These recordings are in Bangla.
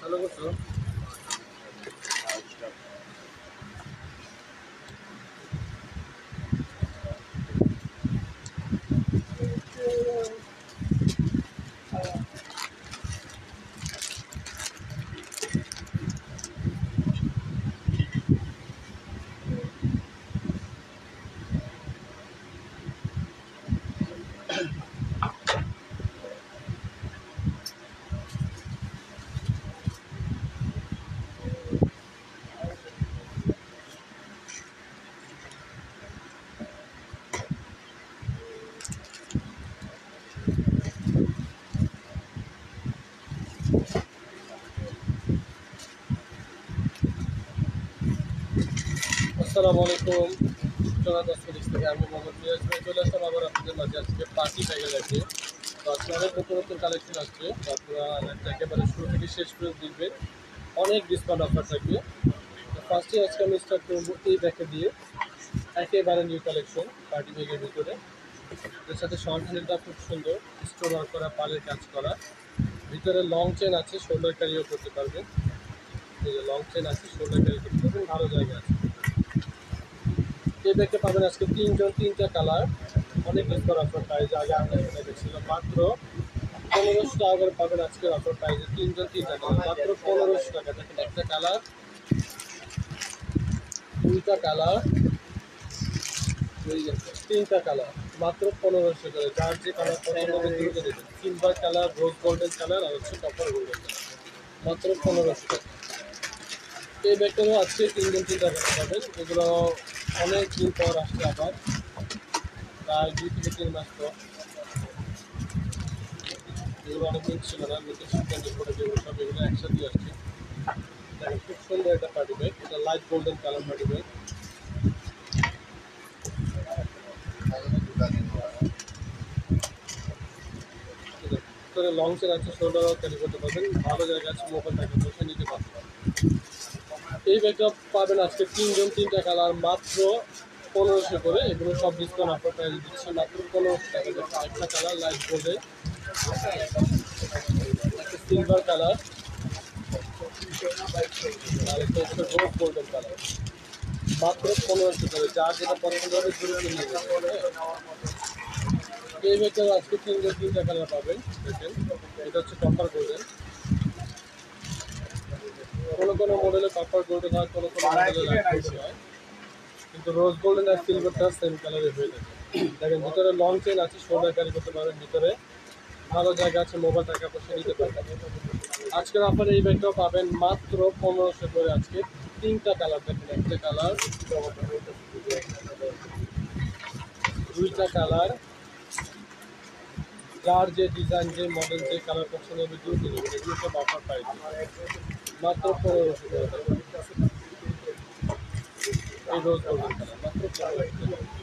চালু করছো? আসসালামু আলাইকুম। চলা দশ থেকে আমি মোহাম্মদ মিরাজ ভাই চলে আসলাম আবার আপনাদের মাঝে আজকে পার্টি প্যাকেজ আছে। তো আজকে অনেক নতুন নতুন কালেকশন আসছে, তো আপনারা একেবারে শুরু থেকে শেষ পর্যন্ত দেখবেন। অনেক ডিসকাউন্ট অফার থাকবে। তো ফার্স্টে আজকে আমি স্টার্ট করবো এই ব্যাগে দিয়ে। একেবারে নিউ কালেকশন পার্টি ব্যাগের ভিতরে, এর সাথে শর্ট হ্যান্ডেলটা খুব সুন্দর, স্টোন ওয়ার্ক করা, পালের কাজ করা। ভিতরে লং চেন আছে, শোল্ডার ক্যারিও করতে পারবেন। এই যে লং চেন আছে, শোল্ডার ক্যারি করতে পারবেন, ভালো জায়গা আছে। এই ব্যাগটা পাবেন আজকে তিনটা কালার, অনেক ডিসকাউন্ট অফার প্রাইস। আগে আপনার দেখছিল মাত্র 1500 টাকা করে পাবেন আজকের অফার প্রাইসে। তিনটা কালার মাত্র 1500 টাকা। দেখেন একটা কালার, দুইটা কালার, তিনটা কালার মাত্র 1500 করে। যার যে কালার পছন্দ হবে দ্রুত দেবেন। Silver colour, rose golden colour আর হচ্ছে কপার গোল্ডেন কালার, মাত্র 1500 টাকা। এই ব্যাগটারও আজকে তিনটা কালার পাবেন। এগুলো অনেক দিন পর আসছে, আবার প্রায় 2 থেকে 3 মাস পর। এগুলো অনেকদিন ছিল না, নতুন সিদ্ধান্তের পরে যেগুলো সব এগুলো একসাথে আসছে। দেখেন খুব সুন্দর একটা পার্টি ব্যাগ, এটা light golden colour party bag. ভিতরে লং চেন আছে, শোল্ডারও ক্যারি করতে পারবেন, ভালো জায়গা আছে, মোবাইল টাকা বসে নিতে পারবেন। এই ব্যাগটা পাবেন আজকে তিনটা কালার মাত্র 1500 করে। এগুলো সব ডিসকাউন্ট অফার প্রাইস দিচ্ছে মাত্র 1500 টাকা। একটা কালার লাইট গোল্ডেন, একটা সিলভার কালার আর একটা হচ্ছে রোজ গোল্ডেন কালার, মাত্র 1500 করে। যার যেটা পছন্দ হবে দ্রুত নিয়ে নেবেন। এই ব্যাগটাও আজকে তিনটা কালার পাবেন। দেখেন এটা হচ্ছে কপার গোল্ডেন, কোনো মডেলে কপার গোল্ডেন হয়, কোনো মডেলে লাইট গোল্ডেন হয়, কিন্তু রোজ গোল্ডেন আর সিলভারটা সেম কালারে হয়ে থাকে। দেখেন ভিতরে লং চেন আছে, শোল্ডার ক্যারি করতে পারবেন, ভিতরে ভালো জায়গা আছে, মোবাইল টাকা পয়সা নিতে পারবেন। আজকের আপনার এই ব্যাগটাও পাবেন মাত্র 1500 করে। আজকে তিনটা কালার দেখেন, একটা কালার, দুইটা কালার, যার যে ডিজাইন, যে মডেল, যে কালার পছন্দ হবে দ্রুত নেবেন। এগুলো সব অফার পাই মাত্র 1500 করে। এই রোজ গোল্ডেন কালার মাত্র 1500 টাকা।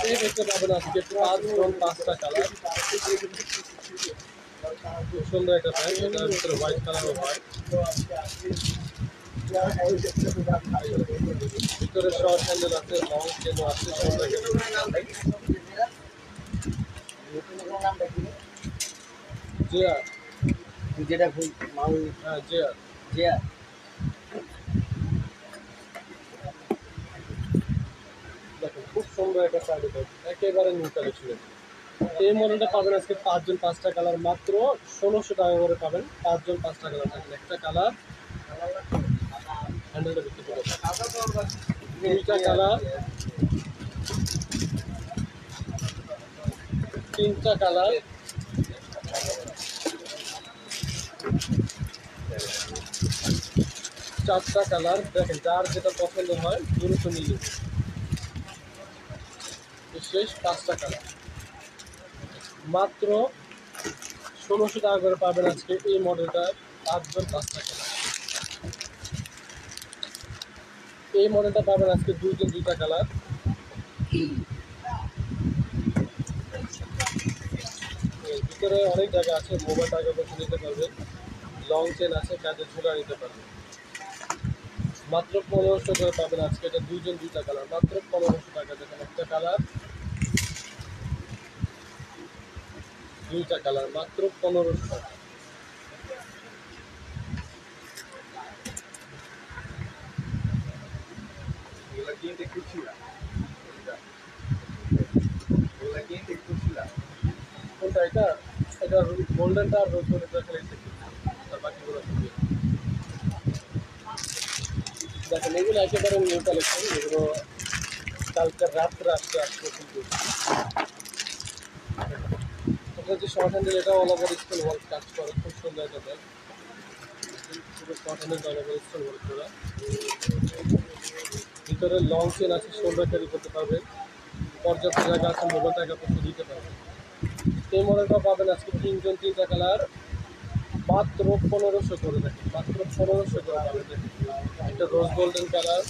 এই দেখতে পাবেন আজকে 5টা কালার, খুব সুন্দর একটা প্যান্ট। এটার ভিতরে হোয়াইট কালারও হয়, ভিতরে শর্ট হ্যান্ডেল আছে, লং চেনও আছে, সুন্দর জিয়া, যেটা মাল, হ্যাঁ জিয়া। জিয়া দেখেন খুব সুন্দর একটা শাড়ি, একেবারে নিউ কালেকশন। এই মডেলটা পাবেন আজকে 5টা কালার মাত্র 1600 টাকা করে পাবেন। 5টা কালার থাকবে, একটা কালার, হ্যান্ডেলটা বিক্রি করে দুইটা কালার, তিনটা কালার, চারটা কালার। দেখেন যার যেটা পছন্দ হয় দ্রুত নিয়ে শেষ। 5টা কালার মাত্র 1600 টাকা করে পাবেন আজকে এই মডেলটা। 5টা কালার। এই মডেলটা পাবেন আজকে দুইটা কালার। ভিতরে অনেক জায়গা আছে, মোবাইল টাকা পয়সা নিতে পারবেন, লং চেন আছে, কাজের ঝোলা নিতে পারবেন। মাত্র 1500 করে পাবেন আজকে। এটা দুইজন দুইটা কালার, মাত্র 1500 টাকা। দেখেন একটা কালার, দুইটা কালার, মাত্র 1500 টাকা। কোনটা এটা? এটা গোল্ডেনটা আর রোজ গোল্ডেনটা খালি দেখি, আর বাকিগুলো সবই। দেখেন এগুলো একেবারে নিউ কালেকশন, এগুলো কালকে রাত্রে আসছে কিন্তু। এটা যে শর্ট হ্যান্ডেল, এটা অল ওভার স্টোন ওয়ার্ক কাজ করে, খুব সুন্দর এটা দেয়। পুরো short handle all over stone work করা। ভিতরে লং চেন আছে, শোল্ডার ক্যারি করতে পারবেন, পর্যাপ্ত জায়গা আছে, মোবাইল টাকা পয়সা দিতে পারবেন। এই মডেলটা পাবেন আজকে তিনজন তিনটা কালার, মাত্র 1500 করে। দেখেন মাত্র 1500 করে পাবেন। দেখেন একটা রোজ গোল্ডেন কালার,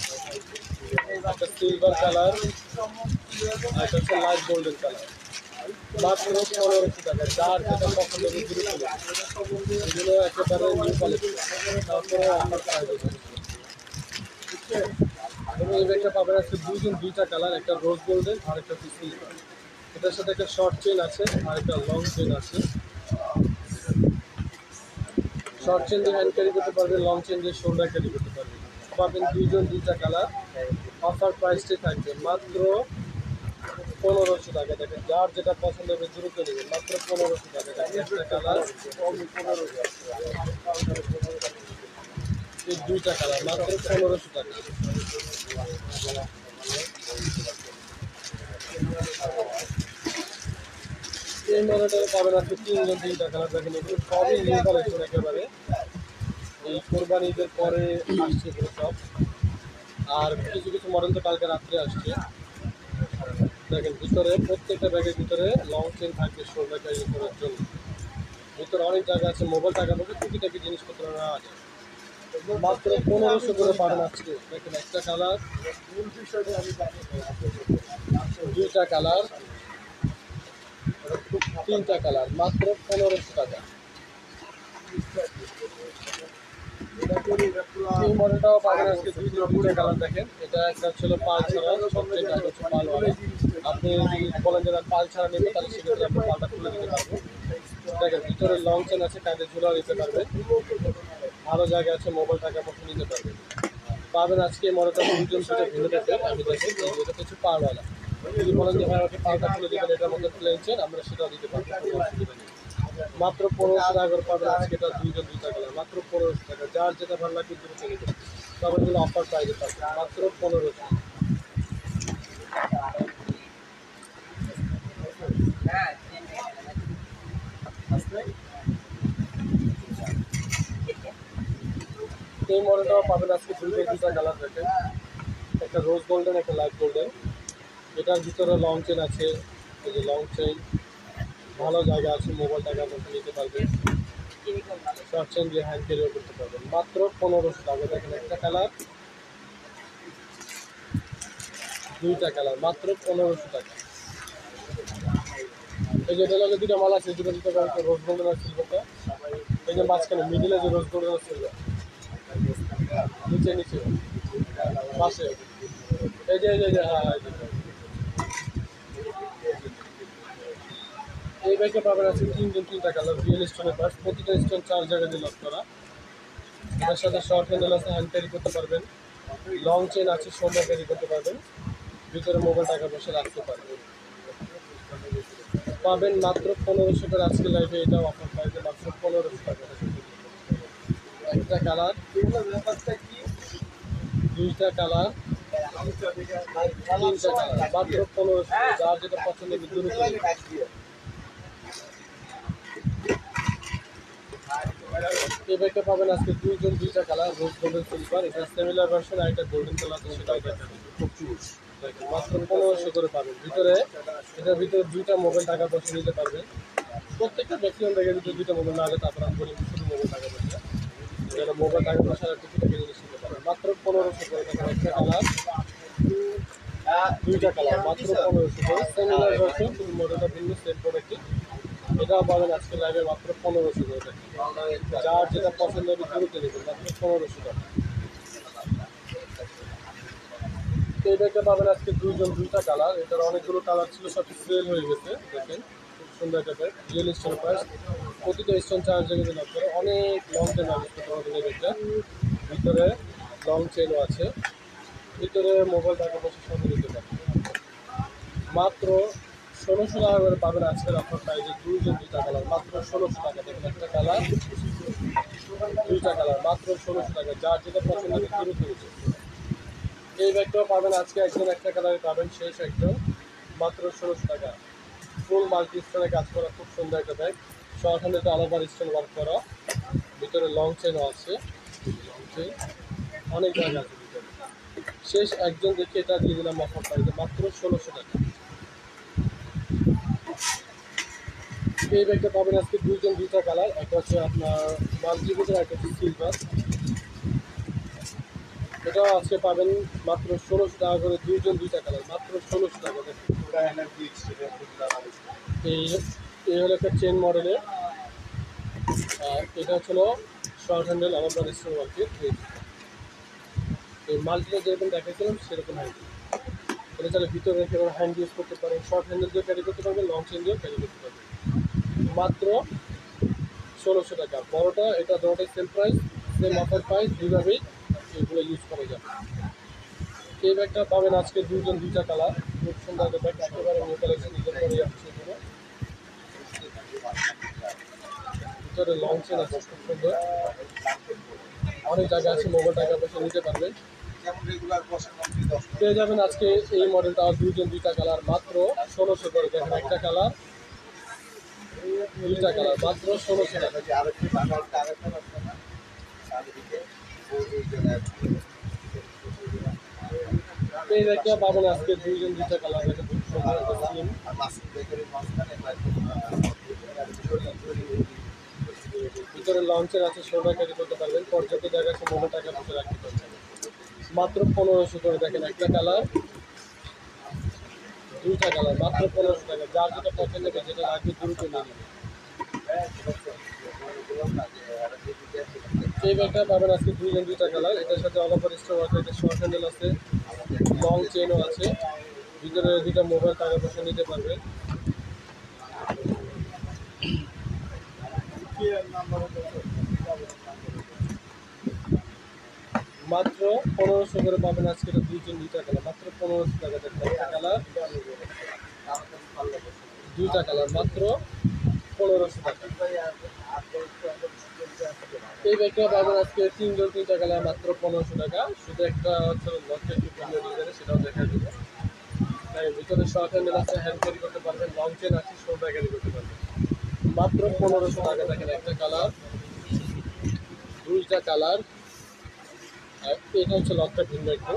একটা সিলভার কালার, আর একটা হচ্ছে লাইট গোল্ডেন কালার। মাত্র 1500 টাকা। যার যেটা পছন্দ হবে দ্রুত নেবেন। এগুলো একেবারে নিউ কালেকশন, তারপরে আমার প্রাইস এবং এই ব্যাগটা পাবেন আজকে দুইজন দুইটা কালার, একটা রোজ গোল্ডেন আর একটা হচ্ছে সিলভার। এটার সাথে একটা শর্ট চেন আছে আর একটা লং চেন আছে। শর্ট চেন দিয়ে হ্যান্ড ক্যারি করতে পারবেন, লং চেন দিয়ে শোল্ডার ক্যারি করতে পারবেন। পাবেন দুইজন দুইটা কালার। অফার প্রাইসটি থাকবে মাত্র 1500 টাকা। দেখেন যার যেটা পছন্দ হবে দ্রুত নেবেন, মাত্র 1500 টাকা। দেখেন একটা কালার, এই দুইটা কালার, মাত্র 1500 টাকা। এই মডেলটা পাবেন আজকে তিনজন তিনটা কালার। দেখেন এগুলো সবই নিউ কালেকশন একেবারে, এই কোরবানি ঈদের পরে আসছে এগুলো সব। আর কিছু কিছু মডেল তো কালকে রাত্রে আসছে। দেখেন ভিতরে প্রত্যেকটা ব্যাগের ভিতরে লং চেন থাকবে শোল্ডার ক্যারি করার জন্য। ভিতরে অনেক জায়গা আছে, মোবাইল টাকা পড়বে, টুকিটাকি জিনিসপত্র নেওয়া যায়। মাত্র 1500 করে পাবেন আজকে। দেখেন একটা কালার, দুইটা কালার, তিনটা কালার, মাত্র 1500 টাকা। এই মডেলটাও পাবেন আজকে দুইটা কালার। দেখেন এটা একটা ছিল পাল ছাড়া, সবচেয়ে একটা হচ্ছে পালওয়ালা। আপনি যদি বলেন যে পাল ছাড়া নেবেন, তাহলে সেক্ষেত্রে আপনি পালটা খুলে দিতে পারবেন। দেখেন ভিতরে লং চেন আছে, কাঁধে ঝুলা দিতে পারবেন, আরও জায়গা আছে, মোবাইল টাকা পয়সা নিতে পারবেন। পাবেন আজকে এই মডেলটা দুজন দুটো ভিন্ন টাইপের। আমি দেখেন এটা হচ্ছে পালওয়ালা। যদি বলেন যে ভাই আমাকে পালটা খুলে দেবেন, এটার মধ্যে প্লেন চেন, আমরা সেটাও দিতে পারবো, কোনো অসুবিধা নেই। মাত্র 1500 টাকা করে পাবেন আজকে। এটা দুইজন দুইটা কালার, মাত্র 1500 টাকা। যার যেটা ভালো লাগবে দ্রুত নিতে পারবেন। তবে এগুলো অফার প্রাইসে পাবেন মাত্র 1500। এই মডেলটাও পাবেন আজকে দুইটা কালার। দেখেন একটা রোজ গোল্ডেন, একটা লাইট গোল্ডেন। এটার ভিতরে লং চেন আছে, এই যে লং চেন, ভালো জায়গা আছে, মোবাইল টাকা পয়সা নিতে পারবেন, শর্ট চেন দিয়ে হ্যান্ড ক্যারিও করতে পারবেন। মাত্র 1500 টাকা। দেখেন একটা কালার, দুইটা কালার, মাত্র 1500 টাকা। এই যে এটা লাগে দুটো মাল আছে, দুটো দুটো রোজ গোল্ডেন আর সিলভারটা। এই যে মাঝখানে মিডিলে যে রোজ গোল্ডেন আর সিলভার, নিচে নিচে পাশে, এই যে হ্যাঁ এই যে। এই ব্যাগে পাবেন আছে তিনজন তিনটা কালার, রিয়েল স্টোনের পার্স, প্রতিটা স্টোন 4 জায়গা দিয়ে লক করা। এটার সাথে শর্ট হ্যান্ডেল আছে, হ্যান্ড ক্যারি করতে পারবেন, লং চেন আছে, শোল্ডার ক্যারি করতে পারবেন, ভিতরে মোবাইল টাকা পয়সা রাখতে পারবেন। পাবেন মাত্র 1500 করে আজকে লাইভে। এটা অফার প্রাইসে মাত্র 1500 টাকা। একটা কালার, দুইটা কালার, তিনটা কালার, মাত্র 1500। যার যেটা পছন্দ হবে দ্রুত নিন। এই ব্যাগটা পাবেন আজকে দুইজন দুইটা কালার, রোজ গোল্ডেন সিলভার। এটা সিমিলার ভার্সন, আর একটা গোল্ডেন কালার আছে, সেটাও দেখেন। মাত্র 1500 করে পাবেন। ভিতরে এটার ভিতরে দুইটা মোবাইল টাকা পয়সা নিতে পারবেন। প্রত্যেকটা ম্যাক্সিমাম ব্যাগের ভিতরে দুইটা মোবাইল না হলে তারপর আমি বলি শুধু মোবাইল টাকা পয়সা। এটা মোবাইল টাকা পয়সা আর কিছু টাকা জিনিস নিতে পারবেন। মাত্র 1500 করে। দেখেন একটা কালার, দুইটা কালার, মাত্র 1500 করে। সিমিলার ভার্সন, শুধু মডেলটা ভিন্ন, সেম প্রোডাক্টই। এটাও পাবেন আজকে লাইভে মাত্র 1500 করে। দেখেন যার যেটা পছন্দ হবে দ্রুত নেবেন, মাত্র 1500 টাকা। এই ব্যাগটা পাবেন আজকে দুইটা কালার। এটার অনেকগুলো কালার ছিল, সব সেল হয়ে গেছে। দেখেন খুব সুন্দর একটা ব্যাগ, রিয়েল স্টোন প্রাইস। প্রতিটা স্টোন চার্জে কিন্তু লাভ করে, অনেক লং চেন ইউজ করতে পারবেন এই ব্যাগটা। ভিতরে লং চেনও আছে, ভিতরে মোবাইল টাকা পয়সা সব নিতে পারবেন। মাত্র 1600 টাকা করে পাবেন আজকের আপনার প্রাইজে দুইটা কালার, মাত্র 1600 টাকা। দেখেন একটা কালার, দুইটা কালার, মাত্র 1600 টাকা। যার যেটা পছন্দ হবে দ্রুত নিতে। এই ব্যাগটাও পাবেন আজকে একজন একটা কালারে পাবেন, শেষ একদম, মাত্র 1600 টাকা। ফুল মাল্টি স্টোনে কাজ করা, খুব সুন্দর একটা ব্যাগ। শর্ট হ্যান্ডেলটা অল ওভার স্টোন ওয়ার্ক করা, ভিতরে লং চেনও আছে। লং চেন অনেক জায়গা আছে ভিতরে। শেষ একজন দেখে এটা দিয়ে দিলাম অফার প্রাইসে, মাত্র 1600 টাকা। এই ব্যাগটা পাবেন আজকে দুইটা কালার, একটা হচ্ছে আপনার মাল্টি ভিতরে, একটা হচ্ছে সিলভার। এটাও আজকে পাবেন মাত্র 1600 টাকা করে, দুইটা কালার, মাত্র 1600 টাকা। এই এই হলো একটা চেন মডেলের, এটা হচ্ছিল শর্ট হ্যান্ডেল আমার স্টোন ওয়ার্কের। এই মাল্টিটা যেরকম দেখাচ্ছিলাম সেরকম হ্যান্ডেল। এটা তাহলে ভিতরে রেখে হ্যান্ড ইউজ করতে পারেন, শর্ট হ্যান্ডেল দিয়ে ক্যারি করতে পারবেন, লং চেন দিয়েও ক্যারি করতে পারবেন। মাত্র 1600 টাকা। বড়টা এটা দুটোটাই same price, same offer price, দুইভাবেই এগুলো ইউজ করা যাবে। এই ব্যাগটা পাবেন আজকে দুইটা কালার, খুব সুন্দর একটা ব্যাগ, একেবারে নিউ কালেকশন করে যাচ্ছে এগুলো। ভিতরে লং চেন আছে, খুব সুন্দর, অনেক জায়গা আছে, মোবাইল টাকা পয়সা নিতে পারবেন। পেয়ে যাবেন আজকে এই মডেলটা দুইটা কালার, মাত্র 1600 করে। দেখেন একটা কালার, দুইটা কালার, মাত্র 1600 টাকা। এই ব্যাগটা পাবেন আজকে দুইটা কালার। দেখেন খুব সুন্দর একটা স্লিম, ভিতরে লঞ্চের আছে, শোল্ডার ক্যারি করতে পারবেন, পর্যাপ্ত জায়গা আছে, মোবাইল টাকা পয়সা রাখতে পারবেন। মাত্র 1500 করে। দেখেন একটা কালার, দুইটা কালার, মাত্র 1500 টাকা। যার যেটা পছন্দ হবে, যেটা লাগবে দ্রুত নিয়ে নেবেন। এই ব্যাগটা পাবেন আজকে দুইটা কালার, এটার সাথে অল ওভার স্টোন আছে, এটা শর্ট হ্যান্ডেল আছে, লং চেনও আছে, ভিতরে দুইটা মোবাইল টাকা পয়সা নিতে পারবেন। মাত্র 1500 করে পাবেন আজকে এটা দুইটা কালার, মাত্র 1500 টাকা। দেখেন একটা কালার, দুইটা কালার, মাত্র 1500 টাকা। এই ব্যাগটা পাবেন আজকে তিনটা কালার, মাত্র 1500 টাকা। শুধু একটা হচ্ছে লকেট ডিজাইনের, সেটাও দেখা দেবো। তাই ভিতরে শর্ট হ্যান্ডেল আছে, হ্যান্ড ক্যারি করতে পারবেন, লং চেন আছে, শোল্ডার ক্যারি করতে পারবেন। মাত্র 1500 টাকা। দেখেন একটা কালার, দুইটা কালার, আর এটা হচ্ছে লকটা ভিন্ন একটু।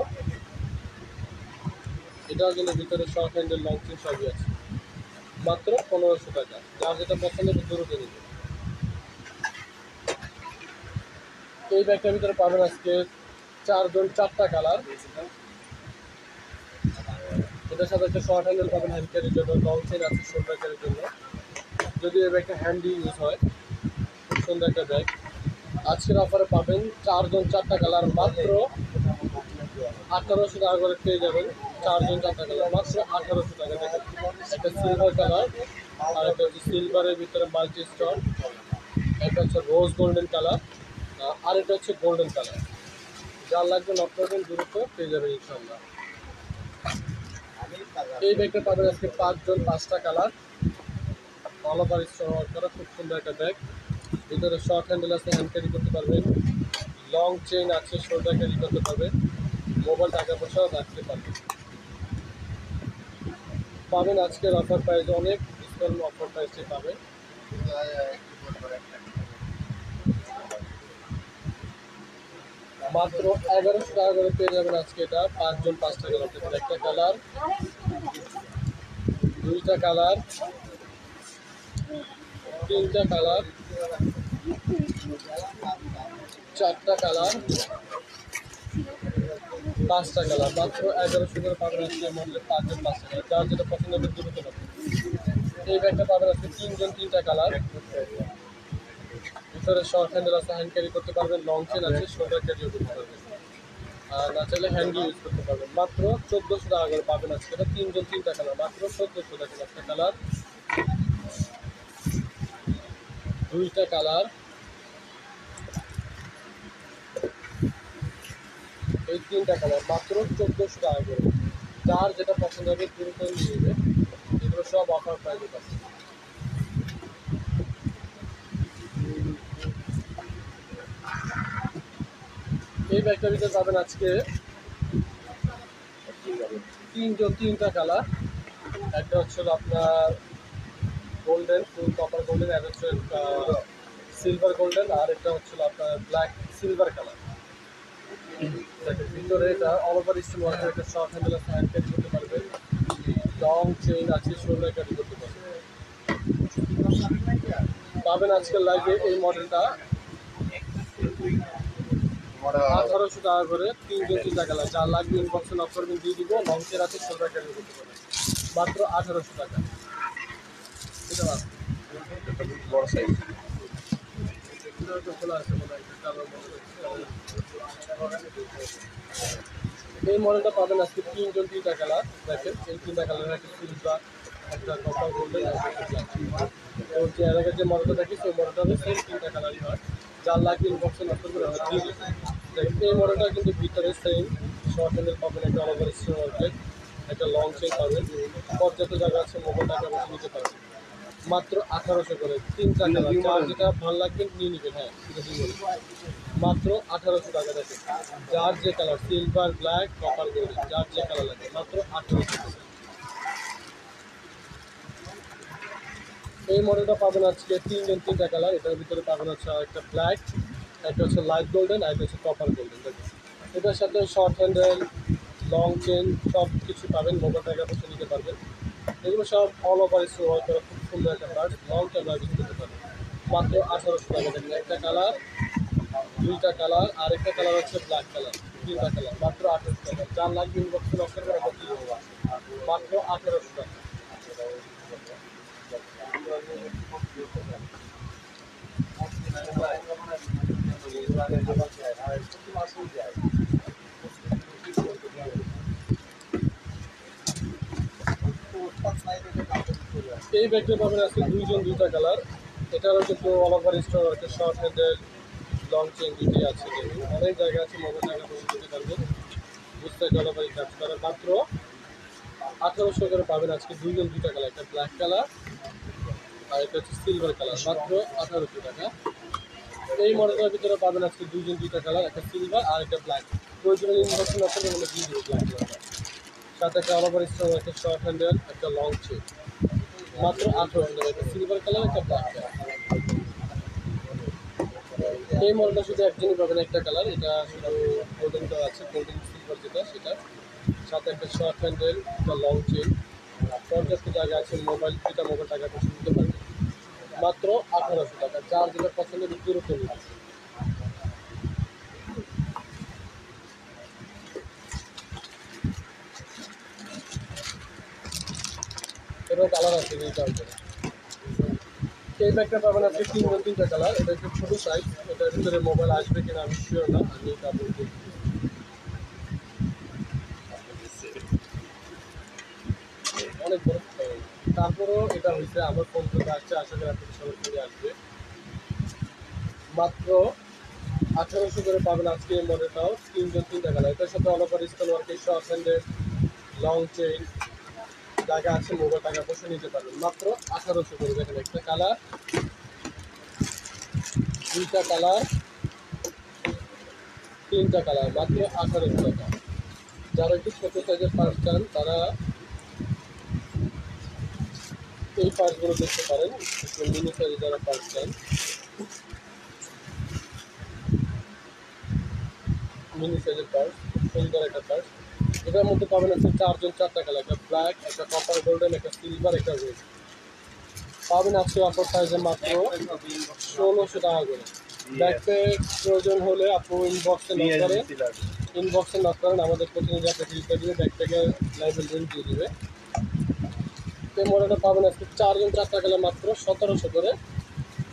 এটাও কিন্তু ভিতরে শর্ট হ্যান্ডেল, লং চেন সবই আছে, মাত্র 1500 টাকা। যার যেটা পছন্দ হবে দ্রুত নিতে। এই ব্যাগটার ভিতরে পাবেন আজকে চারটা কালার। এটার সাথে একটা শর্ট হ্যান্ডেল পাবেন হ্যান্ড ক্যারির জন্য, লং চেন আছে শোল্ডার ক্যারির জন্য। যদি এই ব্যাগটা হ্যান্ডি ইউজ হয়, খুব সুন্দর একটা ব্যাগ। আজকের অফারে পাবেন চারটা কালার, মাত্র 1800 টাকা করে পেয়ে যাবেন। চারটা কালার, মাত্র 1800 টাকা। দেখেন একটা সিলভার কালার, আর একটা হচ্ছে সিলভারের ভিতরে মাল্টি স্টোন, একটা হচ্ছে রোজ গোল্ডেন কালার, আর এটা হচ্ছে গোল্ডেন কালার। যার লাগবে নক করবেন, দ্রুত পেয়ে যাবেন ইনশাল্লাহ। এই ব্যাগটা পাবেন আজকে পাঁচটা colour, all over stone work করা, খুব সুন্দর একটা ব্যাগ। ভিতরে শর্ট হ্যান্ডেল আছে, হ্যান্ড ক্যারি করতে পারবেন, লং চেইন আছে, শোল্ডার ক্যারি করতে পারবেন, মোবাইল টাকা পয়সাও রাখতে পারবেন। পাবেন আজকের অফার প্রাইস, অনেক ডিসকাউন্ট অফার প্রাইসে পাবেন। মাত্র 1100 টাকা করে পেয়ে যাবেন আজকে এটা। পাঁচটা কালার দেখেন, একটা কালার, দুইটা কালার, তিনটা কালার, চারটা কালার, পাঁচটা কালার, মাত্র 1100 করে পাবেন আজকে মডেলের পাঁচটা কালার। যার যেটা পছন্দ হবে দ্রুত পাবেন। এই ব্যাগটা পাবেন আজকে তিনটা কালার, ভিতরে শর্ট হ্যান্ডেল আছে, হ্যান্ড ক্যারি করতে পারবেন, লং চেন আছে, শোল্ডার ক্যারিও করতে পারবেন। আর না চাইলে হ্যান্ডি ইউজ করতে পারবেন। মাত্র 1400 টাকা করে পাবেন আজকে। এটা তিনজন তিনটা কালার, মাত্র 1400 টাকা। একটা কালার, দুইটা কালার, এই তিনটা কালার, মাত্র 1400 টাকা করে। যার যেটা পছন্দ হবে দ্রুত নিয়ে নেবে। এগুলো সব অফার প্রাইসে পাচ্ছে। এই ব্যাগটার ভিতরে পাবেন আজকে তিনটা কালার। একটা হচ্ছে আপনার গোল্ডেন, ফুল কপার গোল্ডেন, আর হচ্ছে সিলভার গোল্ডেন, আর একটা হচ্ছে আপনার ব্ল্যাক সিলভার কালার। ভিতরে এটা অল ওভার স্টোন ওয়ার্কের একটা শর্ট হ্যান্ডেল আছে, হ্যান্ড ক্যারি করতে পারবেন। লং চেইন আছে, শোল্ডার ক্যারি করতে পারবেন। পাবেন আজকের লাইভে এই মডেলটা 1800 টাকা করে, তিনজন তিনটা কালার। যার লাগবে ইনবক্সে নক করবেন, দিয়ে দিব। লং চেইন আছে, শোল্ডার ক্যারি করতে পারবেন, মাত্র 1800 টাকা। এটা বড় সাইজ। খোলা আছে মনে হয়, এই মডেলটা পাবেন আজকে তিনজন তিনটা কালার। দেখেন এই তিনটা কালার, একটা সিলভার, একটা কপার গোল্ডেন, তো যে এর আগে যে মডেলটা দেখি সেই মডেলটা হবে সেম তিনটা কালারই হয়। যার লাগবে ইনবক্সে নক করে আমরা দিয়ে দিই। দেখেন এই মডেলটা কিন্তু ভিতরে সেম শর্ট হ্যান্ডেল পাবেন, একটা অল ওভার স্টোন ওয়ার্কের, একটা লং চেইন পাবেন। পর্যাপ্ত জায়গা আছে, মোবাইল টাকা বসে নিতে পারবেন, মাত্র 1800 করে। তিনটা কালার, যার যেটা ভালো লাগবে নিয়ে নেবেন। হ্যাঁ, মাত্র 1800 টাকা। দেখেন যার যে colour, silver, black, copper golden, যার যে কালার লাগে, মাত্র 1800 টাকা। এই মডেলটা পাবেন আজকে তিনজন তিনটা কালার। এটার ভিতরে পাবেন হচ্ছে একটা ব্ল্যাক, একটা হচ্ছে লাইট গোল্ডেন, আর একটা হচ্ছে কপার গোল্ডেন। দেখেন এটার সাথে শর্ট হ্যান্ডেল, লং চেন সব কিছু পাবেন, মোবাইল টাকা বসে নিতে পারবেন। এগুলো সব অল ওভার ওয়ার্ক করা, খুব সুন্দর একটা পার্ট, লং ক্যামেরা ইউজ করতে পারবেন, মাত্র 1800 টাকা। দেখেন একটা কালার, দুইটা কালার, আর একটা কালার হচ্ছে ব্ল্যাক কালার, তিনটা কালার, মাত্র 1800 টাকা। যার লাগবে ইনবক্সে নক করবেন, এটা দিয়ে দেবো, মাত্র 1800 টাকা। এই ব্যাগটা পাবেন আজকে দুইজন দুইটা কালার। এটারও কিন্তু অল ওভার স্টোন আছে, শর্ট হ্যান্ডেল, লং চেন দুটি আছে। দেখুন অনেক জায়গা আছে, মোবাইল টাকা বসে দিতে পারবেন, বুঝতে অল ওভারই কাজ করে। মাত্র 1800 করে পাবেন আজকে দুইজন দুইটা কালার, একটা ব্ল্যাক কালার আর একটা হচ্ছে সিলভার কালার, মাত্র 1800 টাকা। এই মডেলের ভিতরে পাবেন আজকে দুইজন দুইটা কালার, একটা সিলভার আর একটা ব্ল্যাক। প্রয়োজনে ইনভেস্টমেন্ট আপনাদের মধ্যে দিয়ে দেবো ব্ল্যাক কালারটা, সাথে একটা অল ওভার স্টোন, একটা শর্ট হ্যান্ডেল, একটা লং চেন, মাত্র 1800 টাকা। একটা সিলভার কালার, একটা ব্ল্যাক কালার। এই মডেলটা শুধু একজনই পাবেন, একটা কালার। এটা শুধু গোল্ডেনটা আছে, গোল্ডেন সিলভার যেটা, সেটা সাথে একটা শর্ট হ্যান্ডেল, একটা লং চেন, পর্যাপ্ত জায়গা আছে, মোবাইল দুইটা মোবাইল টাকা পয়সা নিতে পারবেন, মাত্র 1800 টাকা। যার যেটা পছন্দ দ্রুত নিন। এবার কালার আছে দুইটা। এই ব্যাগটা পাবেন আজকে তিনজন তিনটা কালার। এটা একটু ছোটো সাইজ, এটার ভিতরে মোবাইল আসবে কিনা আমি শিওর না, আমি এটা বলতে অনেক বড়। তারপরেও এটা হয়েছে আমার ফোন থেকে আসছে, আশা করি আপনাদের সরাসরি আসবে। মাত্র 1800 করে পাবেন আজকে এই মডেলটাও, তিনজন তিনটা কালার। এটার সাথে অল ওভার স্টোন ওয়ার্কের, শর্ট হ্যান্ডেল, লং চেইন, জায়গা আছে, মোবাইল টাকা বসে নিতে পারবেন, মাত্র 1800 করে। দেখেন একটা কালার, দুইটা কালার, তিনটা কালার, মাত্র 1800 টাকা। যারা একটু ছোটো সাইজের পার্স চান তারা এই পার্সগুলো দেখতে পারেন। মিনি সাইজে যারা পার্স চান, মিনি সাইজের পার্স, সুন্দর একটা পার্স। এটার মধ্যে পাবেন আছে চারজন চারটা কালার, একটা ব্ল্যাক, একটা কপার গোল্ডেন, একটা সিলভার, একটা রেড। পাবেন আজকে অফার সাইজে মাত্র 1600 টাকা করে। ব্যাকপ্যাক প্রয়োজন হলে আপনি ইনবক্সে নক করেন, আমাদের প্রতিনিধি আপনাকে রিপ্লাই দিবে, ব্যাকপ্যাকের লাইভের লিঙ্ক দিয়ে দিবে। এই মডেলটা পাবেন আজকে চারজন চারটা কালার, মাত্র 1700 করে।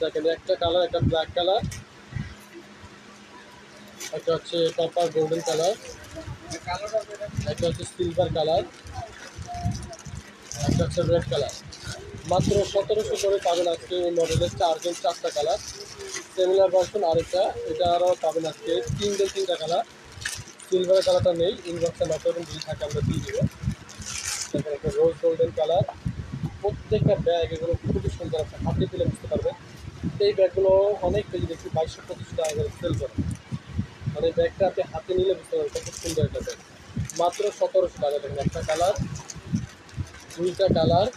দেখেন একটা কালার, একটা ব্ল্যাক কালার, একটা হচ্ছে কপার গোল্ডেন কালার, একটা হচ্ছে সিলভার কালার, একটা হচ্ছে রেড কালার। মাত্র 1700 করে পাবেন আজকে এই মডেলের চারটা কালার। সিমিলার ভার্সন আরেকটা, এটা আরও পাবেন আজকে তিনটা কালার। সিলভার কালারটা নেই, ইনবক্সে নট করবেন, যদি থাকে আমরা দিয়ে দিব। তারপর একটা রোজ গোল্ডেন কালার। প্রত্যেকটা ব্যাগ এগুলো খুবই সুন্দর, আপনি হাতে তুলে বুঝতে পারবেন। এই ব্যাগগুলো অনেক কেজি দেখছি 2200-2500 টাকা করে সেল করে। মানে ব্যাগটা আপনি হাতে নিলে বুঝতে পারবেন খুব সুন্দর একটা ব্যাগ। মাত্র 1700 টাকা। দেখেন একটা কালার, দুইটা কালার,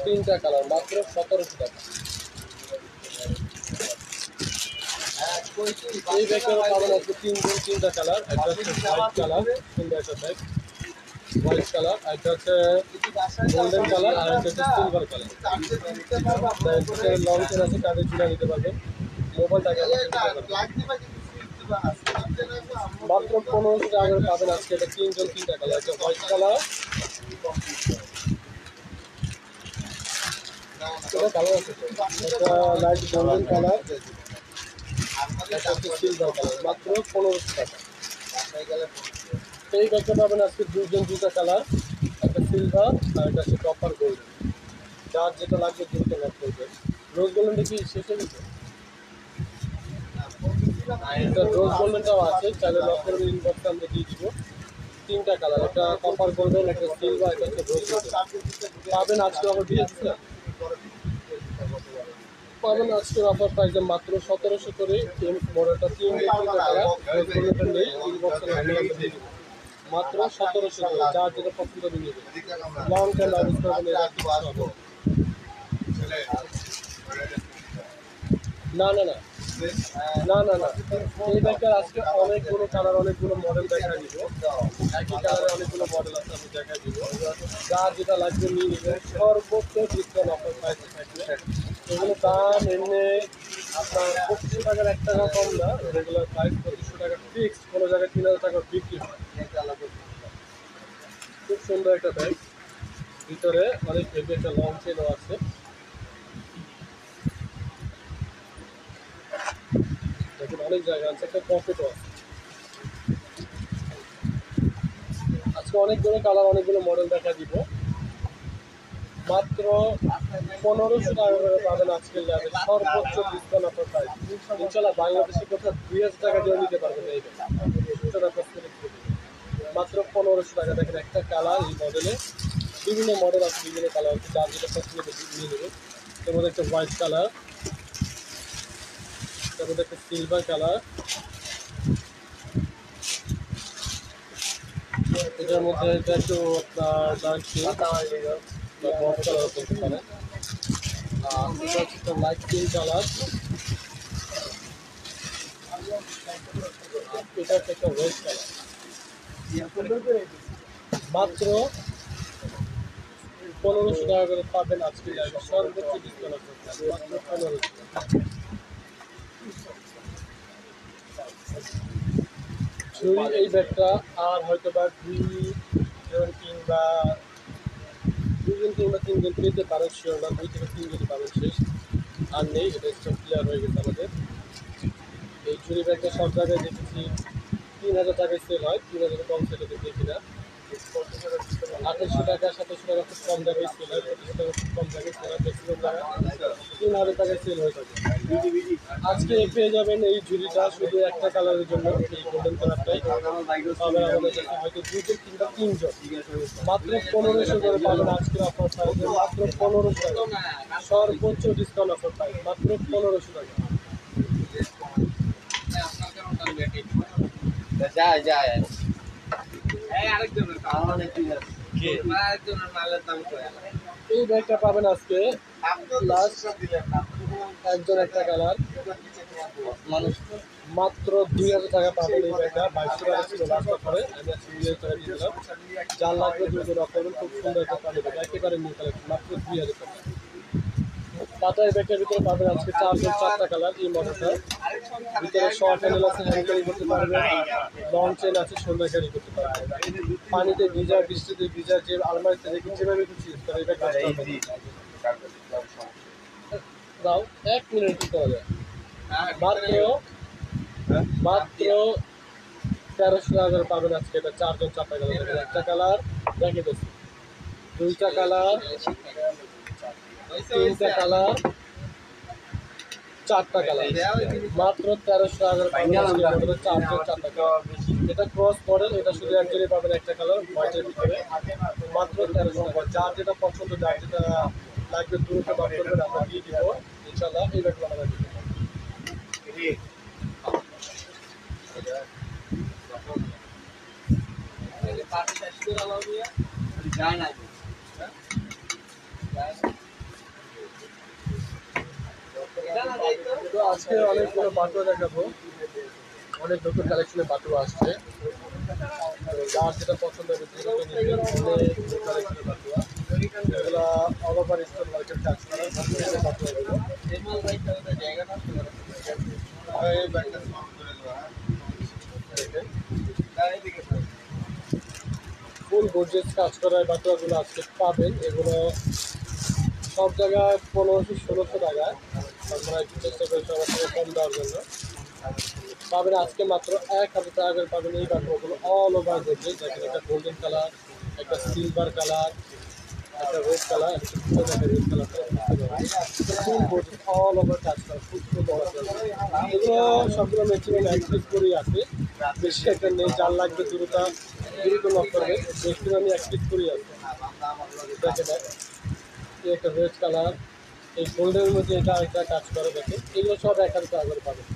তিনটা কালার, মাত্র 1700 টাকা। এই ব্যাগটা পাবেন আজকে তিনটা কালার। একটা হচ্ছে হোয়াইট কালার, সুন্দর একটা ব্যাগ, হোয়াইট কালার। একটা হচ্ছে গোল্ডেন কালার, আর একটা হচ্ছে সিলভার কালার। লং চেন আছে, কাজে চুলা নিতে পারবেন। মোবাইলটাকে মাত্র 1500 টাকা করে পাবেন আজকে। এটা তিনটা কালার, একটা হোয়াইট কালার, এটা কালার আছে, একটা লাইট গোল্ডেন কালার, একটা হচ্ছে সিলভার কালার। মাত্র 1500 টাকা। এই ব্যাগটা পাবেন আজকে দুইটা কালার, একটা সিলভার আর একটা হচ্ছে কপার গোল্ডেন। যার যেটা লাগবে দ্রুত লক করবেন। রোজ গোল্ডেনটা কি শেষ হয়ে গেছে? এটা রোজ গোল্ডেনটাও আছে, চাইলে লক করবেন, ইনবক্সে আমরা দিয়ে দিব। তিনটা কালার, একটা কপার গোল্ডেন, একটা সিলভার, একটা হচ্ছে রোজ গোল্ডেন। পাবেন আজকে অফার দিয়েছে, পাবেন আজকের অফার প্রাইসে মাত্র 1700 করে। এই মডেলটা তিনটা কালার, রোজ গোল্ডেনটা নেই, ইনবক্সে আমরা দিয়ে দিব। মাত্র 1700 করে, যার যেটা পছন্দ নিয়ে নেবেন। লং টাইম ইউজ করবেন, এটা কিছু হবে না। না না না না না না এই ব্যাগটার আজকে অনেকগুলো কালার, অনেকগুলো মডেল দেখা দিব। একই কালারে অনেকগুলো মডেল আছে, আমি দেখা দিব। যার যেটা লাগবে নিয়ে নেবেন। সর্বোচ্চ ডিসকাউন্ট অফার প্রাইসে থাকবে। এগুলো দাম এমনি আপনার 2500 টাকার 1 টাকা কম না, রেগুলার প্রাইস 2500 টাকা ফিক্সড। কোনো জায়গায় 3000 টাকা বিক্রি হয়। খুব সুন্দর একটা ব্যাগ, ভিতরে অনেক হেভি একটা লং চেনও আছে। দেখুন অনেক জায়গা আছে, একটা পকেটও আছে। আজকে অনেকগুলো কালার, অনেকগুলো মডেল দেখা দিব। মাত্র 1500 টাকা করে পাবেন আজকের যাবে সর্বোচ্চ ডিসকাউন্ট অফার প্রাইস। ইনশাল্লাহ বাংলাদেশে কোথাও 2000 টাকা দিয়ে নিতে পারবেন এই সূচনা মাত্র 1500 টাকা। দেখেন একটা কালার, এই মডেলে বিভিন্ন মডেল আছে, বিভিন্ন কালার আছে, যার যেটা পছন্দ নিয়ে নেবে। এর মধ্যে একটা হোয়াইট কালার, তার মধ্যে একটা সিলভার কালার, এটার মধ্যে এটা একটু আপনার ডার্ক পিঙ্ক বা বট কালার করতে পারেন। এটা হচ্ছে একটা লাইট পিঙ্ক কালার, এটা হচ্ছে একটা রেড কালার। মাত্র 1500 টাকা করে পাবেন আজকে যাবে সর্বোচ্চ ডিসকাউন্ট মাত্র 1500 টাকা। ঝুড়ি এই ব্যাগটা আর হয়তো বা 2 কিংবা 3 পেতে পারেন, শিওর না, 2 থেকে 3 যদি পাবেন শেষ। আর নেই, এটা স্টক ক্লিয়ার হয়ে গেছে আমাদের। এই ঝুড়ি ব্যাগটা সব জায়গায় দেখেছি 3000 টাকায় সেল হয়, 3000 কম সেলে দেখি না। 2800 টাকা 2700 টাকা খুব কম জায়গায় সেল হয়, 2500 টাকা খুব কম জায়গায় সেল হয়, ম্যাক্সিমাম জায়গায় 3000 টাকায় সেল হয়ে থাকে। আজকে পেয়ে যাবেন এই ঝুড়িটা শুধু একটা কালারের জন্য, এই গোল্ডেন কালারটাই পাবেন আমাদের কাছে, হয়তো 2 কিংবা 3জন। মাত্র 1500 করে পাবেন আজকের অফার প্রাইসে, মাত্র 1500 টাকা। সর্বোচ্চ ডিসকাউন্ট অফার প্রাইস মাত্র 1500 টাকা। যায় যায় এই ব্যাগটা পাবেন আজকে লাস্ট একজন একটা কালার, মানুষ মাত্র 2000 টাকা পাবেন। এই ব্যাগটা 2200 টাকা ছিল লাস্ট অফারে, আমি আজকে 2000 টাকা দিয়ে দিলাম। যার লাগবে দুজন অফার, খুব সুন্দর একটা কালার, একেবারে নিউ কালেকশন, মাত্র 2000 টাকা। টাটা এই ব্যাগটার ভিতরে পাবেন আজকে চারটা কালার। এই মডেলটা ভিতরে শর্ট হ্যান্ডেল আছে, হ্যান্ড ক্যারি করতে পারবেন, লং চেন আছে, সুন্দর ক্যারি করতে পারবেন। পানিতে ভিজা, বৃষ্টিতে ভিজা, যে আলমারিতে রেখে যেভাবে খুশি এই ব্যাগ দাও 1 মিনিট করা যায়। মাত্র মাত্র 1300 টাকা করে পাবেন আজকে। এটা 4 জন 4টা কালার, দেখেন একটা কালার দেখে দিচ্ছি, 2টা কালার, 3টা কালার, 4টা কালার, মাত্র 1300 টাকা করে পাবেন আজকে। আমাদের 4 জন 4টা কালার। এটা ক্রস মডেল, এটা শুধু একজনই পাবেন একটা কালার হোয়াইটের ভিতরে, মাত্র 1300 টাকা। যার যেটা পছন্দ, যার যেটা লাগবে দ্রুত বাদ করবেন, আমরা দিয়ে দিব ইনশাল্লাহ। এই ব্যাগগুলো আমরা দিব। যায় না তো আজকে অনেকগুলো বাটুয়া দেখাবো, অনেক নতুন কালেকশনের বাটুয়া আসছে। তো যার যেটা পছন্দ হবে দ্রুত নিবেন। অনেক নতুন কালেকশনের বাটুয়া, এগুলো অল ওভার স্টোর মার্কেট কাজ করে বাটুয়াগুলো। ফুল গর্জিয়াস কাজ করার বাটুয়াগুলো আজকে পাবেন। এগুলো সব জায়গায় 1500-1600 টাকায়, আমরা একটু চেষ্টা করি সবার থেকে কম দেওয়ার জন্য। পাবেন আজকে মাত্র 1000 টাকা করে পাবেন এই বাটুয়াগুলো অল ওভার গর্জিয়াস। দেখেন একটা গোল্ডেন কালার, একটা সিলভার কালার, একটা রেড কালার, রেড কালারটা ফুল গর্জিয়াস অল ওভার কাজ করা, খুব সুন্দর বাটুয়া। এগুলো সবগুলো ম্যাক্সিমাম অ্যাক্টিভ করেই আছে, বেশি একটা নেই। যার লাগবে দ্রুত লক করবে, ম্যাক্সিমামই অ্যাক্টিভ করেই আছে। দেখেন এই একটা রেড কালার, এই গোল্ডেনের মধ্যে এটা একটা কাজ করে। দেখেন এগুলো সব 1000 টাকা করে পাবেন,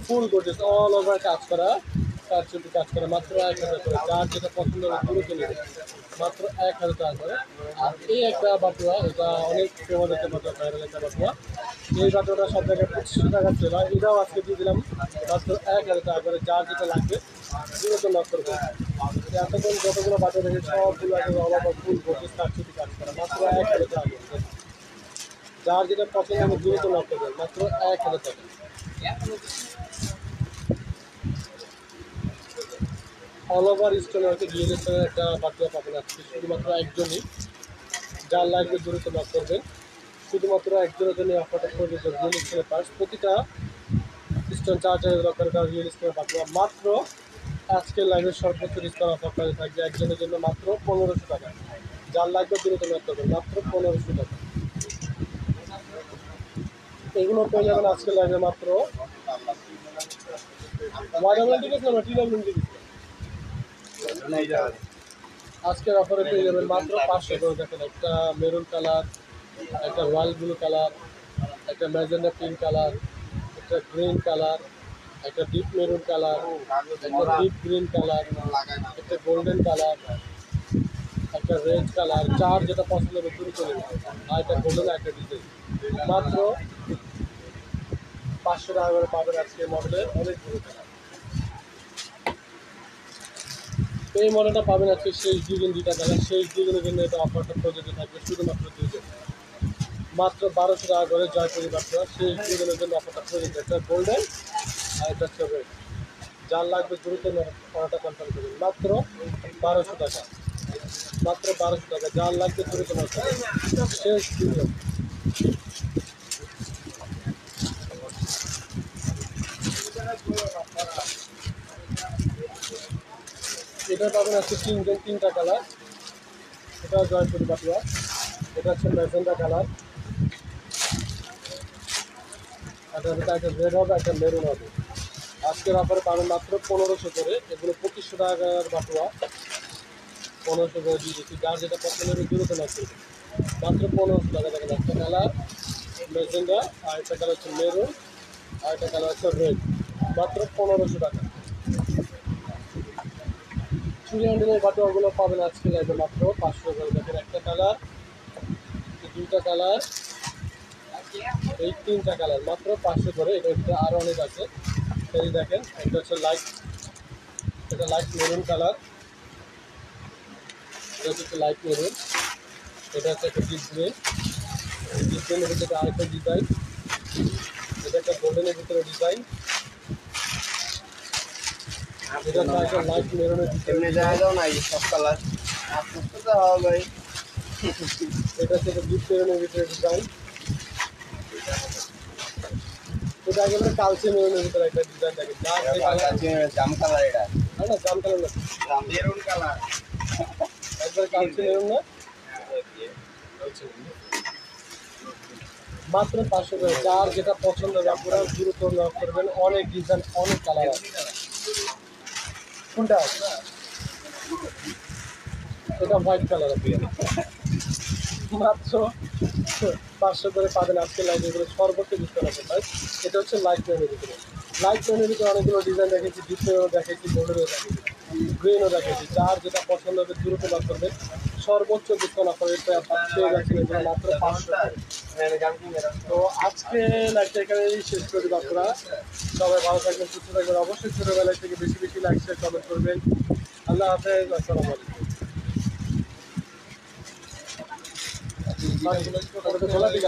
ফুল গর্জিয়াস অল ওভার কাজ করা, কাজ শুধু কাজ করা, মাত্র 1000 করে। যার যেটা পছন্দ হবে দ্রুত নেবে, মাত্র 1000 টাকা করে। আর এই একটা বাটুয়া, এটা অনেক ফেমাস একটা বাটুয়া, ভাইরাল একটা বাটুয়া। এই বাটুয়াটা সব জায়গায় 2500 টাকা ছিল, এটাও আজকে দিয়ে দিলাম মাত্র 1000 টাকা করে। যার যেটা লাগবে দ্রুত নক করবে। এতক্ষণ যতগুলো বাটুয়া দেখে সবগুলো আছে অল ওভার ফুল গর্জিয়াস কাজ শুধু কাজ করা, মাত্র 1000 টাকা করে। যার যেটা পছন্দ হবে দ্রুত নক করবেন, মাত্র 1000 টাকা। অল ওভার স্টোনে হচ্ছে রিয়েল স্টোনের একটা বাটুয়া পাবেন আজকে, শুধুমাত্র একজনই। যার লাগবে দ্রুত নক করবেন, শুধুমাত্র একজনের জন্য অফারটা করে দিতে রিয়েল স্টোনের পার্স। প্রতিটা স্টোন 4000 দরকার, কারণ রিয়েল স্টোনের বাটুয়া মাত্র আজকের লাইভের সর্বোচ্চ ডিসকাউন্ট অফার প্রাইস থাকবে একজনের জন্য মাত্র 1500 টাকা। যার লাগবে দ্রুত নক করবেন, মাত্র 1500 টাকা। এগুলো পেয়ে যাবেন আজকের লাইভে মাত্র আজকের অফারে পেয়ে যাবেন মাত্র 500 করে। দেখেন একটা মেরুন কালার, একটা রয়্যাল ব্লু কালার, একটা ম্যাজেন্ডা পিঙ্ক কালার, একটা গ্রিন কালার, একটা ডিপ মেরুন কালার, একটা ডিপ গ্রিন কালার, একটা গোল্ডেন কালার, একটা রেড কালার। চার যেটা পছন্দ হবে শুরু করে নেবেন। আর একটা গোল্ডেন, একটা ডিজাইন, মাত্র 500 টাকা করে পাবেন আজকে মডেলের অনেক বড় কালার। এই মডেলটা পাবেন আজকে শেষ দুদিন 2টা কালার, শেষ দুদিনের জন্য এটা অফারটা প্রযোজ্য থাকবে শুধুমাত্র 2 দিন, মাত্র 1200 টাকা করে জয়পুরি বাচ্চা। শেষ দুদিনের জন্য অফারটা প্রযোজ্য, একটা গোল্ডেন আর একটা হচ্ছে রেড। যার লাগবে দ্রুত অর্ডারটা কনফার্ম করবেন, মাত্র 1200 টাকা, মাত্র 1200 টাকা। যার লাগবে দ্রুত শেষ দুদিন। এটা পাবেন আজকে 3টা কালার। এটা জয়পুরি বাটুয়া, এটা হচ্ছে ম্যাজেন্ডা কালার, একটা রেড হবে, একটা মেরুন হবে। আজকের অফারে পাবেন মাত্র 1500 করে। এগুলো 2500 টাকার বাটুয়া, 1500 করে দিয়ে দিচ্ছি। যার যেটা পছন্দ হবে দ্রুত নক করবে, মাত্র 1500 টাকা। দেখেন একটা কালার ম্যাজেন্ডা, আর একটা কালার হচ্ছে মেরুন, আর একটা কালার হচ্ছে রেড, মাত্র 1500 টাকা। চুরি হ্যান্ডেলের বাটুয়াগুলো পাবেন আজকে লাইভে মাত্র 500 করে। দেখেন একটা কালার, 2টা কালার, এই 3টা কালার, মাত্র 500 করে। এটার ভিতরে আরও অনেক আছে। এই দেখেন একটা হচ্ছে এটা লাইট মেরুন কালার, এটা হচ্ছে লাইট মেরুন, এটা হচ্ছে একটা ডিপ গ্রিন, ডিপ গ্রিনের ভিতরে আরেকটা ডিজাইন, এটা একটা গোল্ডেনের ভিতরে ডিজাইন, এটা হচ্ছে একটা লাইট মেরুনের ভিতরে, সব কালার ভাই। এটা হচ্ছে একটা ডিপ মেরুনের ভিতরে ডিজাইন, এটা একেবারে কালচে মেরুনের ভিতরে একটা ডিজাইন দেখেন যার যে কালার জাম কালার এটা না জাম কালার না মেরুন কালার একবারে কালচে মেরুন না মাত্র 500 টাকা যার যেটা পছন্দ হবে আপনারা দ্রুত নক করবেন অনেক ডিজাইন অনেক কালার আছে কোনটা এটা হোয়াইট কালার আছে মাত্র 500 করে পাবেন আজকে লাইভ এগুলো সর্বোচ্চ ডিসকাউন্ট আছে ভাই এটা হচ্ছে লাইট মেনের ভিতরে লাইট মেনের ভিতরে অনেকগুলো ডিজাইন দেখেছি ডিসপ্লেও দেখেছি বোর্ডেরও দেখেছি গ্রিনও দেখেছি যার যেটা পছন্দ হবে দ্রুত নক করবেন সর্বোচ্চ ডিসকাউন্ট আপনাদের পেয়ে যাচ্ছেন এগুলো মাত্র 500 তো আজকে লাইভটা এখানেই শেষ করে দেবো আপনারা সবাই ভালো থাকবেন সুস্থ থাকবেন অবশ্যই ছোটোবেলায় থেকে বেশি বেশি লাইক শেয়ার কমেন্ট করবেন আল্লাহ হাফেজ আসসালামু আলাইকুম খোলা দিকে